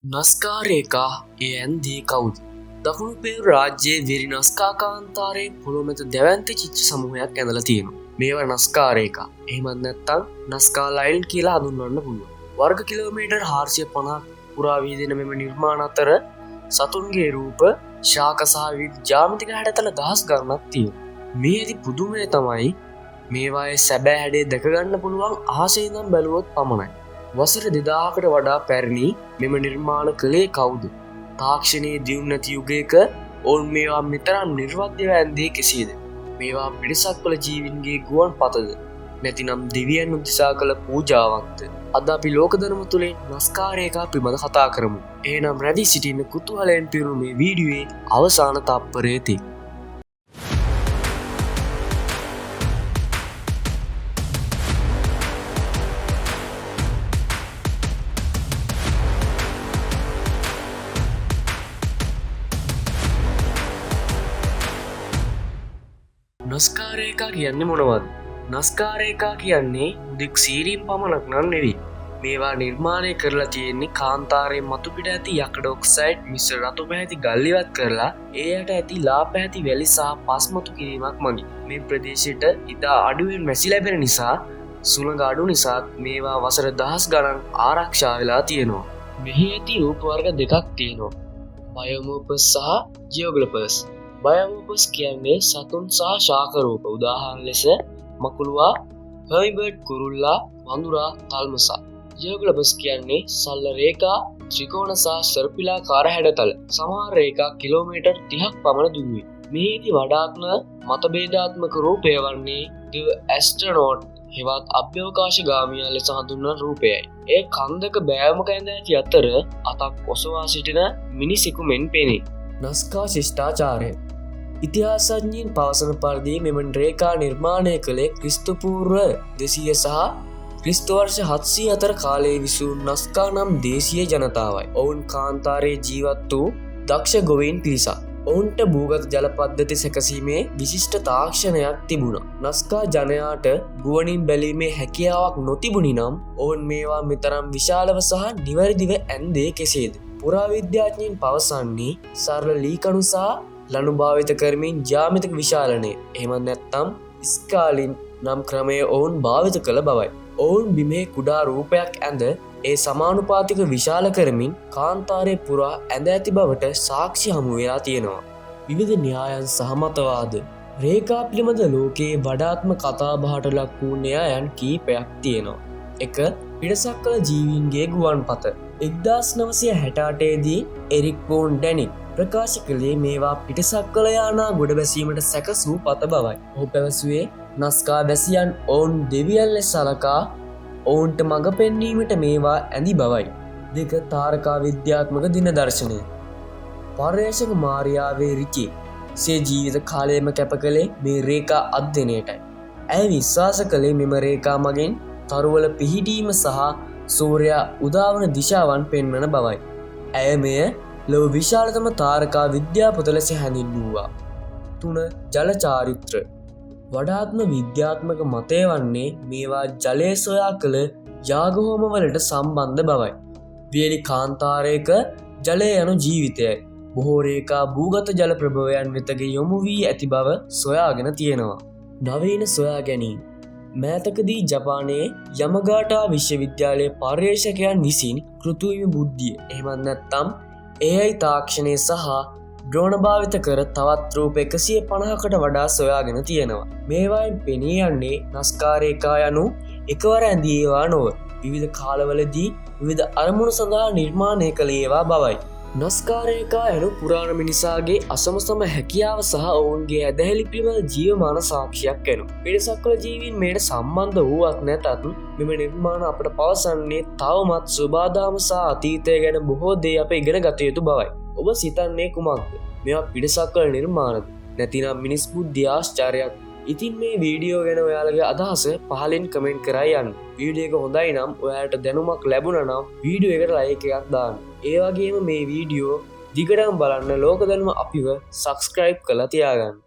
නස්කා රේකා ඒ ඇන්දී කවුද? දකුණු පෙරු රාජ්‍යයේ වෙරි නස්කා කාන්තාරයේ පොළොව මත දැවැන්ති චිත්‍ර සමූහයක් ඇඳලා තියෙනවා. මේවා නස්කා රේකා. එහෙමත් නැත්නම් නස්කා ලයින් කියලා හඳුන්වන්න පුළුවන්. වර්ග කිලෝමීටර් 450ක් පුරා විහිදෙන මෙම නිර්මාණ අතර සතුන්ගේ රූප, ශාක සහ විවිධ ජ්‍යාමිතික හැඩතල දහස් ගණනක් තියෙනවා. මේ ඇති පුදුමය තමයි මේවායේ සැබෑ හැඩය දැක ගන්න පුළුවන් අහසේ ඉඳන් බැලුවොත් පමණයි. වසර 2000කට වඩා පැරණි මෙම නිර්මාණ කළේ කවුද? තාක්ෂණයේ දියුණු නැති යුගයක ඔවුන් මේවා මෙතරම් නිර්වද්‍යව ඇන්දේ කෙසේද? මේවා පිටසක්වල ජීවින්ගේ ගුවන් පතද? නැතිනම් දෙවියන් උදෙසා කළ පූජාවක්ද? අද අපි ලෝක දැනුම තුළින් නස්කා රේඛා පිළිබඳ කතා කරමු. එහෙනම් රැඳී සිටින්න කුතුහලයෙන් පිරුණු මේ වීඩියෝවේ අවසාන තත්පරයේ තේ. නස්කා රේඛා කියන්නේ මොනවද? නස්කා රේඛා කියන්නේ උදෙක් සීරීම් පමණක් නම් නෙවෙයි. මේවා නිර්මාණය කරලා තියෙන්නේ කාන්තාරයේ මතු පිට ඇති යකඩ ඔක්සයිඩ් මිශ්‍ර රතු පැහැති ගල් ඉවත් කරලා ඒ යට ඇති ලා පැහැති වැලි සහ පස් මතු කිරීමක් මගින්. මේ ප්‍රදේශයට ඉතා අඩුවෙන් මැසි ලැබෙන නිසා සුළඟ අඩු නිසා මේවා වසර දහස් ගණන් ආරක්ෂා වෙලා තියෙනවා. මෙහි ඇති රූප වර්ග දෙකක් තියෙනවා. බයෝමෝර්ෆස් සහ ජියෝග්ලොපස්. බයෝමෝර්ෆස් කියන්නේ සතුන් සහ ශාක රූප. උදාහරණ ලෙස මකුළුවා, හර්මිබර්ඩ් කුරුල්ලා, වඳුරා, තල්මසා. ජියෝග්ලොපස් කියන්නේ සල්ල රේඛා, ත්‍රිකෝණ සහ සර්පිලාකාර හැඩතල. සමහර රේඛා කිලෝමීටර් 30ක් පමණ දුරයි. මෙහිදී වඩාත්ම මතභේදාත්මක රූපය වන්නේ ද ඇස්ට්‍රොනොට් හෙවත් අභ්‍යවකාශගාමියා ලෙස හඳුන්වන රූපයයි. ඒ කන්දක බෑවුමක ඇඳ ඇති අතර අතක් ඔසවා සිටින මිනිසෙකු මෙන් පෙනේ. නස්කා ශිෂ්ටාචාරය. ඉතිහාසඥයින් පවසන පරිදි මෙම රේඛා නිර්මාණය කළේ ක්‍රිස්තු පූර්ව 200 සහ ක්‍රිස්තු වර්ෂ 700 අතර කාලයේ විසූ නස්කා නම් දේශීය ජනතාවයි. ඔවුන් කාන්තාරයේ ජීවත් වූ දක්ෂ ගොවීන් පිරිසක්. ඔවුන්ට භූගත ජල පද්ධති සැකසීමේ විශිෂ්ට තාක්ෂණයක් තිබුණා. නස්කා ජනයාට ගුවනින් බැලීමේ හැකියාවක් නොතිබුණි නම් ඔවුන් මේවා මෙතරම් විශාලව සහ නිවැරදිව ඇන්දේ කෙසේද? පුරාවිද්‍යාඥයින් පවසන්නේ සරල ලී කණු සහ ලණු භාවිත කරමින් ජ්‍යාමිතික විශාලනය එහෙමත් නැත්නම් ස්කාලින් නම් ක්‍රමය ඔවුන් භාවිත කළ බවයි. ඔවුන් බිමේ කුඩා රූපයක් ඇඳ ඒ සමානුපාතික විශාල කරමින් කාන්තාරය පුරා ඇඳ ඇති බවට සාක්ෂි හමු වෙලා තියෙනවා. විවිධ න්‍යායන් සහ මතවාද. රේඛා පිළිබඳ ලෝකයේ වඩාත්ම කතාබහට ලක් වූ න්‍යායන් කීපයක් තියෙනවා. 1. පිටසක්වල ජීවීන්ගේ ගුවන්පත. 1968 දී එරික් වෝන් ඩැනික් ප්‍රකාශ කළේ මේවා පිටසක්වල යානා ගොඩ බැසීමට සැකසූ පත බවයි. ඔහු පැවසුවේ නස්කා වැසියන් ඔවුන් දෙවියන් ලෙස සලකා ඔවුන්ට මඟ පෙන්වීමට මේවා ඇඳි බවයි. 2. තාරකා විද්‍යාත්මක දින දර්ශනය. පර්යේෂක මාරියාවේ රිචි සේ ජීවිත කාලයම කැප කළේ මේ රේඛා අධ්‍යයනයටයි. ඇය විශ්වාස කළේ මෙම රේඛා මගින් තරුවල පිහිටීම සහ සූර්යයා උදාවන දිශාවන් පෙන්වන බවයි. ඇය මෙය ලොව විශාලතම තාරකා විද්‍යා පොත ලෙස හැඳින්වුවා. 3. ජල චාරිත්‍ර. වඩාත්ම විද්‍යාත්මක මතය වන්නේ මේවා ජලය සොයා කළ යාගහෝමවලට සම්බන්ධ බවයි. වියලි කාන්තාරයක ජලය යනු ජීවිතයයි. බොහෝ රේඛා භූගත ජල ප්‍රභවයන් වෙතගේ යොමු වී ඇති බව සොයාගෙන තියෙනවා. නවීන සොයා ගැනීම. මෑතකදී ජපානයේ යමගාටා විශ්වවිද්‍යාලයේ පර්යේෂකයන් විසින් කෘත්‍රිම බුද්ධිය එහෙමත් නැත්නම් AI තාක්ෂණය සහ ඩ්‍රෝන භාවිත කර තවත් රූප 150කට වඩා සොයාගෙන තියෙනවා. මේවායින් පෙනී යන්නේ නස්කා රේඛා යනු එකවර ඇඳී ඒවා නොව විවිධ කාලවලදී විවිධ අරමුණු සඳහා නිර්මාණය කළ ඒවා බවයි. නස්කා රේඛා යනු පුරාණ මිනිසාගේ අසමසම හැකියාව සහ ඔවුන්ගේ ඇදහිලි පිළිබඳ ජීවමාන සාක්ෂියක් වෙනවා. පිටසක්වල ජීවීන් මේට සම්බන්ධ වූවක් නැතත් මෙම නිර්මාණ අපට පවසන්නේ තවමත් සුබාදාම සහ අතීතය ගැන බොහෝ දේ අප ඉගෙන ගත යුතු බවයි. ඔබ සිතන්නේ කුමක්ද? මේවා පිටසක්වල නිර්මාණද? නැතිනම් මිනිස් බුද්ධි ආශ්චර්යයක්? ඉතින් මේ වීඩියෝ ගැන ඔයාලගේ අදහස පහලින් කමෙන්ට් කරා යන්න. වීඩියෝ එක හොඳයි නම් ඔයාලට දැනුමක් ලැබුණා නම් වීඩියෝ එකට ලයික් එකක් දාන්න. ඒ වගේම මේ වීඩියෝ දිගටම බලන්න ලෝක දැනුම අපිව සබ්ස්ක්‍රයිබ් කරලා තියාගන්න.